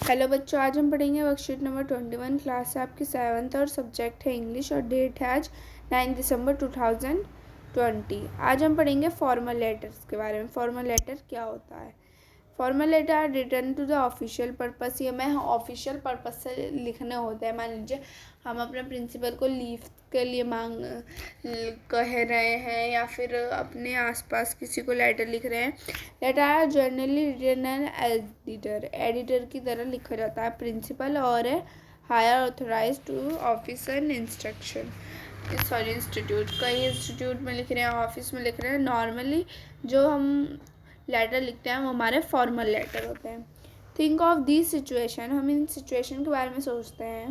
Hello बच्चों, आज हम पढ़ेंगे वर्कशीट नंबर 21। क्लास है आपकी 7th और सब्जेक्ट है इंग्लिश और डेट है आज 9 दिसंबर 2020। आज हम पढ़ेंगे फॉर्मल लेटर्स के बारे में। फॉर्मल लेटर क्या होता है? Formal letter are return to the official purpose. ये हमें ऑफिशियल पर्पस से लिखने होते हैं। मान लीजिए हम अपने प्रिंसिपल को लीव के लिए कह रहे हैं या फिर अपने आसपास किसी को लेटर लिख रहे हैं। Letter are generally written editor की तरह लिखा जाता है। प्रिंसिपल और higher authorise to officer instruction institute. कई इंस्टीट्यूट में लिख रहे हैं, ऑफिस में लिख रहे हैं। नॉर्मली जो हम लेटर लिखते हैं वो हमारे फॉर्मल लेटर होते हैं। Think of this situation. हम इन सिचुएशन के बारे में सोचते हैं।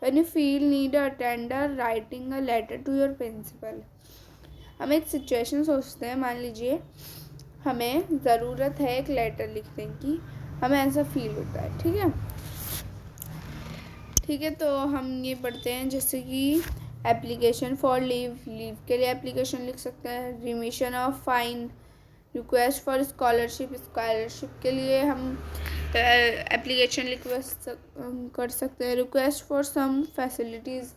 When you feel need a tender writing a letter to your principal. हम एक सिचुएशन सोचते हैं, मान लीजिए हमें ज़रूरत है एक लेटर लिखने की, हमें ऐसा फील होता है। ठीक है, तो हम ये पढ़ते हैं जैसे कि एप्लीकेशन फॉर लीव के लिए एप्लीकेशन लिख सकते हैं। Remission of fine, request for scholarship के लिए हम एप्लीकेशन रिक्वेस्ट कर सकते हैं। रिक्वेस्ट फॉर सम फैसिलिटीज़,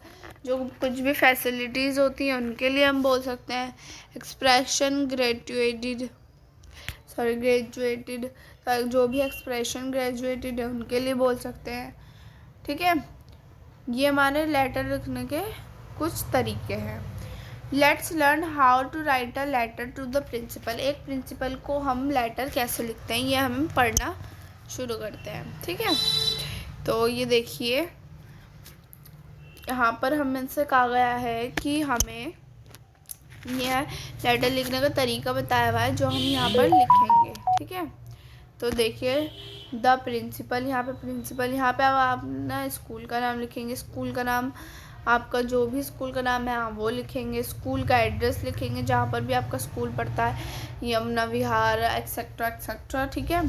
जो कुछ भी फैसिलिटीज़ होती हैं उनके लिए हम बोल सकते हैं। एक्सप्रेशन ग्रेजुएटेड, जो भी एक्सप्रेशन ग्रेजुएटेड है उनके लिए बोल सकते हैं। ठीक है, ये हमारे लेटर लिखने के कुछ तरीके हैं। Let's learn how to write a letter to the principal. एक प्रिंसिपल को हम लेटर कैसे लिखते हैं ये हम पढ़ना शुरू करते हैं। ठीक है, तो ये देखिए यहाँ पर हमसे कहा गया है कि हमें यह लेटर लिखने का तरीका बताया हुआ है जो हम यहाँ पर लिखेंगे। ठीक है, तो देखिए द प्रिंसिपल, यहाँ पे आप अपना स्कूल का नाम लिखेंगे। स्कूल का नाम आपका जो भी स्कूल का नाम है आप वो लिखेंगे। स्कूल का एड्रेस लिखेंगे जहाँ पर भी आपका स्कूल पड़ता है, यमुना विहार एक्सेट्रा एक्सेट्रा। ठीक है,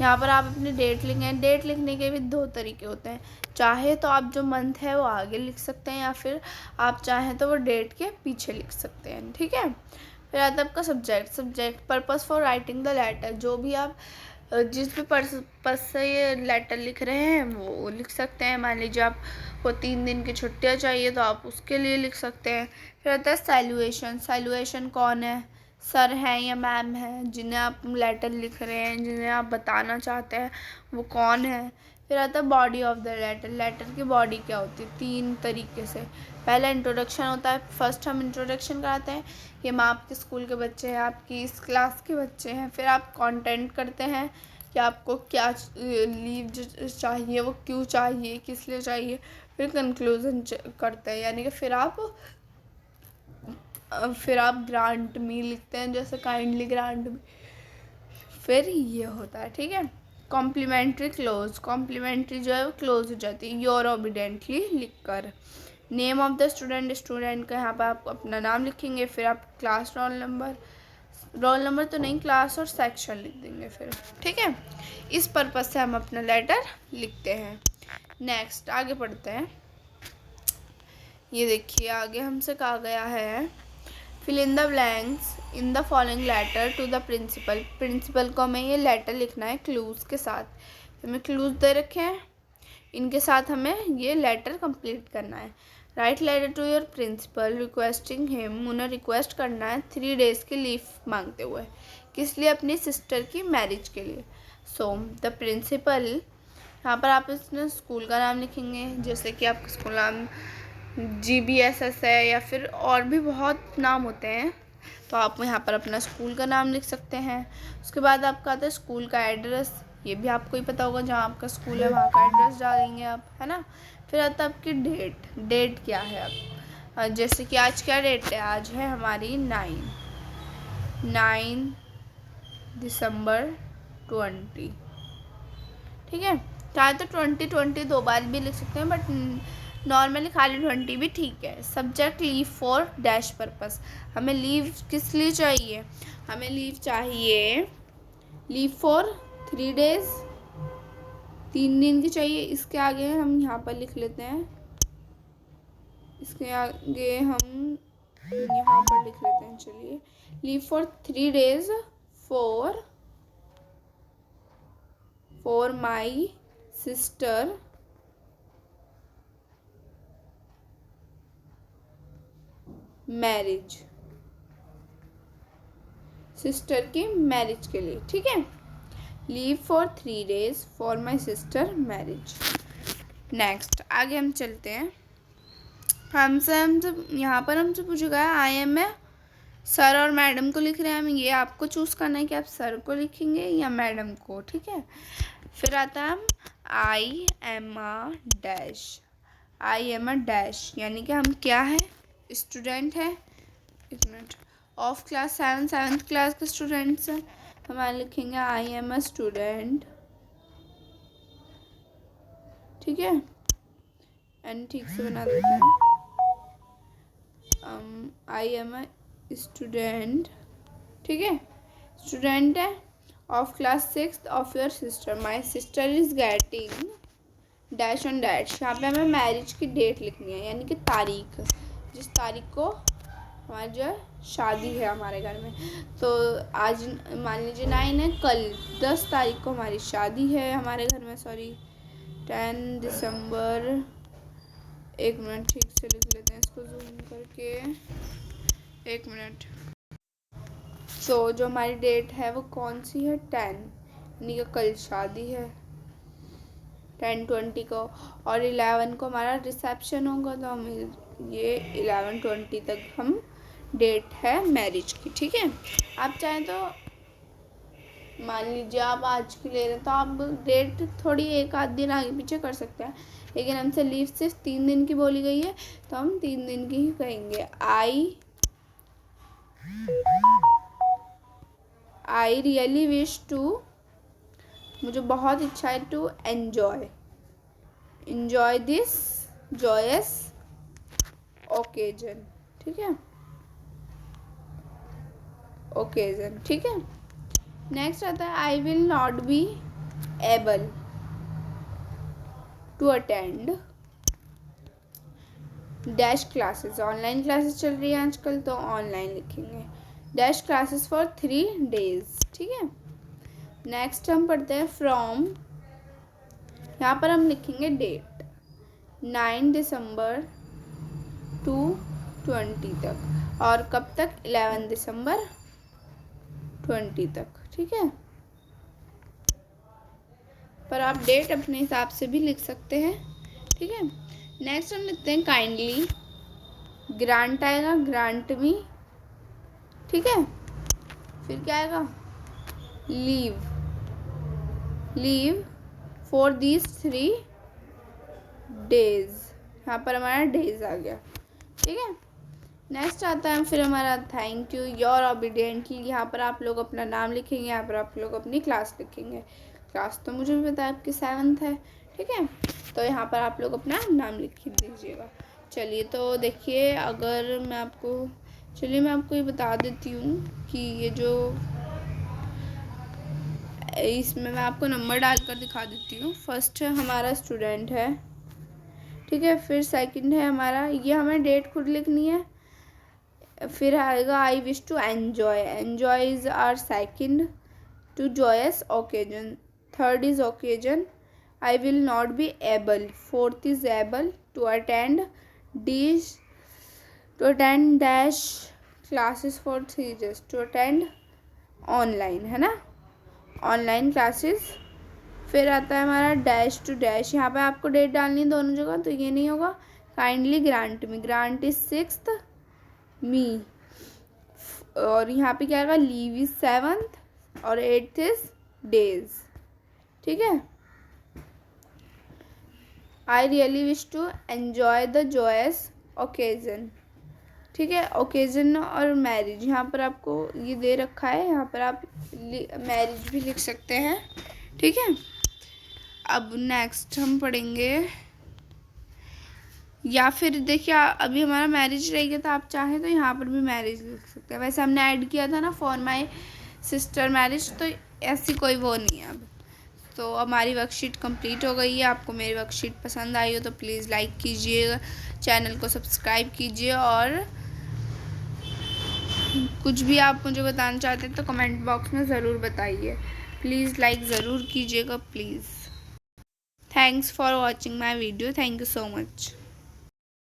यहाँ पर आप अपनी डेट लिखेंगे। डेट लिखने के भी दो तरीके होते हैं। चाहे तो आप जो मंथ है वो आगे लिख सकते हैं या फिर आप चाहें तो वो डेट के पीछे लिख सकते हैं। ठीक है, फिर आता है आपका subject purpose for writing the letter. जो भी आप जिस भी पर्पस से ये लेटर लिख रहे हैं वो लिख सकते हैं। मान लीजिए आपको 3 दिन की छुट्टियाँ चाहिए तो आप उसके लिए लिख सकते हैं। फिर आता है सैल्यूएशन कौन है, सर हैं या मैम हैं जिन्हें आप लेटर लिख रहे हैं, जिन्हें आप बताना चाहते हैं वो कौन है। फिर आता है बॉडी ऑफ द लेटर की बॉडी क्या होती है 3 तरीके से। पहला इंट्रोडक्शन होता है। फर्स्ट हम इंट्रोडक्शन कराते हैं कि हम आपके स्कूल के बच्चे हैं, आपकी इस क्लास के बच्चे हैं। फिर आप कंटेंट करते हैं कि आपको क्या लीव चाहिए, वो क्यों चाहिए, किस लिए चाहिए। फिर कंक्लूजन करते हैं, यानी कि फिर आप ग्रांट मी लिखते हैं, जैसे काइंडली ग्रांट मी। फिर ये होता है। ठीक है, कॉम्प्लीमेंट्री जो है वो क्लोज हो जाती है योर ओबीडेंटली लिखकर। नेम ऑफ द स्टूडेंट का यहाँ पर आप अपना नाम लिखेंगे। फिर आप क्लास रोल नंबर तो नहीं, क्लास और सेक्शन लिख देंगे फिर। ठीक है, इस पर्पज से हम अपना लेटर लिखते हैं। नेक्स्ट आगे पढ़ते हैं। ये देखिए आगे हमसे कहा गया है fill in the blanks in the following letter to the principal को हमें ये लेटर लिखना है क्लूज के साथ। हमें क्लूज दे रखे हैं, इनके साथ हमें ये लेटर कंप्लीट करना है। Write letter to your principal requesting him, उन्हें रिक्वेस्ट करना है 3 डेज़ की लीव मांगते हुए। किस लिए? अपनी सिस्टर की मैरिज के लिए। सो द प्रिंसिपल, यहाँ पर आप इसमें स्कूल का नाम लिखेंगे, जैसे कि आपका स्कूल नाम GBSS है या फिर और भी बहुत नाम होते हैं, तो आप यहाँ पर अपना स्कूल का नाम लिख सकते हैं। उसके बाद आपका आता है स्कूल का एड्रेस, ये भी आपको ही पता होगा, जहाँ आपका स्कूल है वहाँ का एड्रेस डालेंगे आप, है ना। फिर आता है आपकी डेट क्या है आप, जैसे कि आज क्या डेट है, आज है हमारी 9 दिसंबर 20। ठीक है, चाहे तो 20 2 बार भी लिख सकते हैं, बट नॉर्मली खाली 20 भी ठीक है। Subject leave for dash purpose, हमें लीव किस लिए चाहिए, हमें लीव चाहिए लीव फॉर 3 डेज़, 3 दिन की चाहिए। इसके आगे हम यहाँ पर लिख लेते हैं, इसके आगे हम यहाँ पर लिख लेते हैं, चलिए leave for 3 days for my sister marriage, sister की मैरिज के लिए, ठीक है। Leave for 3 days for my sister marriage. Next आगे हम चलते हैं। हमसे यहाँ पर हमसे पूछा गया आई एम में सर और मैडम को लिख रहे हैं हम। ये आपको चूज़ करना है कि आप सर को लिखेंगे या मैडम को, ठीक है। फिर आता है हम I am a dash. I am a dash यानी कि हम क्या है, स्टूडेंट है। एक minute, of class 7th class के स्टूडेंट्स हैं, हमारे लिखेंगे आई एम अ स्टूडेंट, ठीक है। एंड ठीक से बना देते हैं, आई एम अ स्टूडेंट, ठीक है। स्टूडेंट है of class 6th of your sister. My sister is getting dash on dash. यहाँ पे हमें मैरिज की डेट लिखनी है, यानी कि तारीख, जिस तारीख को हमारी जो है शादी है हमारे घर में। तो आज मान लीजिए 9 है, कल 10 तारीख को हमारी शादी है हमारे घर में, सॉरी 10 दिसंबर। एक मिनट ठीक से लिख लेते हैं इसको जूम करके, एक मिनट। तो जो हमारी डेट है वो कौन सी है, 10, यानी कि कल शादी है 10/20 को, और 11 को हमारा रिसेप्शन होगा। तो हम ये 11/20 तक हम डेट है मैरिज की, ठीक है। आप चाहें तो मान लीजिए आप आज की ले रहे हैं तो आप डेट थोड़ी एक आध दिन आगे पीछे कर सकते हैं, लेकिन हमसे लीव सिर्फ 3 दिन की बोली गई है तो हम 3 दिन की ही कहेंगे। आई रियली विश टू, मुझे बहुत इच्छा है, to enjoy this joyous occasion, ठीक है, ओकेजन, ठीक है। नेक्स्ट आता है I will not be able to attend dash classes. Online classes चल रही है आजकल तो ऑनलाइन लिखेंगे, डैश क्लासेस फॉर 3 days, ठीक है। नेक्स्ट हम पढ़ते हैं फ्रॉम। यहाँ पर हम लिखेंगे डेट 9 दिसंबर टू 20 तक, और कब तक, 11 दिसंबर 20 तक, ठीक है। पर आप डेट अपने हिसाब से भी लिख सकते हैं, ठीक है। नेक्स्ट हम लिखते हैं काइंडली, ग्रांट आएगा, ग्रांट मी, ठीक है। फिर क्या आएगा, लीव फॉर दीज 3 days। यहाँ पर हमारा डेज आ गया, ठीक है। नेक्स्ट आता है फिर हमारा थैंक यू योर ओबीडियंटली। यहाँ पर आप लोग अपना नाम लिखेंगे, यहाँ पर आप लोग अपनी क्लास लिखेंगे। क्लास तो मुझे भी पता है आपकी 7th है, ठीक है। तो यहाँ पर आप लोग अपना नाम लिख दीजिएगा। चलिए तो देखिए, अगर मैं आपको ये बता देती हूँ कि ये जो इसमें मैं आपको नंबर डालकर दिखा देती हूँ। फर्स्ट हमारा स्टूडेंट है, ठीक है। फिर सेकंड है हमारा, ये हमें डेट खुद लिखनी है। फिर आएगा I wish to enjoy is our second, to joyous occasion, third is occasion, I will not be able, fourth is able, to attend dash classes for 3 days, to attend online, है ना, online classes. फिर आता है हमारा dash to dash, यहाँ पे आपको date डालनी है दोनों जगह, तो ये नहीं होगा। Kindly grant me, grant is 6th मी, और यहाँ पे क्या आएगा, लीव इज 7th और 8th इज डेज, ठीक है। I really wish to enjoy the joyous occasion, ठीक है। ओकेजन और मैरिज यहाँ पर आपको ये दे रखा है, यहाँ पर आप मैरिज भी लिख सकते हैं, ठीक है। अब नेक्स्ट हम पढ़ेंगे, या फिर देखिए अभी हमारा मैरिज रह गया, तो आप चाहें तो यहाँ पर भी मैरिज लिख सकते हैं। वैसे हमने ऐड किया था ना फॉर माई सिस्टर मैरिज, तो ऐसी कोई वो नहीं है अब। तो हमारी वर्कशीट कंप्लीट हो गई है। आपको मेरी वर्कशीट पसंद आई हो तो प्लीज़ लाइक कीजिए, चैनल को सब्सक्राइब कीजिए, और कुछ भी आप मुझे बताना चाहते हैं तो कमेंट बॉक्स में ज़रूर बताइए। प्लीज़ लाइक ज़रूर कीजिएगा, please. Thanks for watching my video, thank you so much.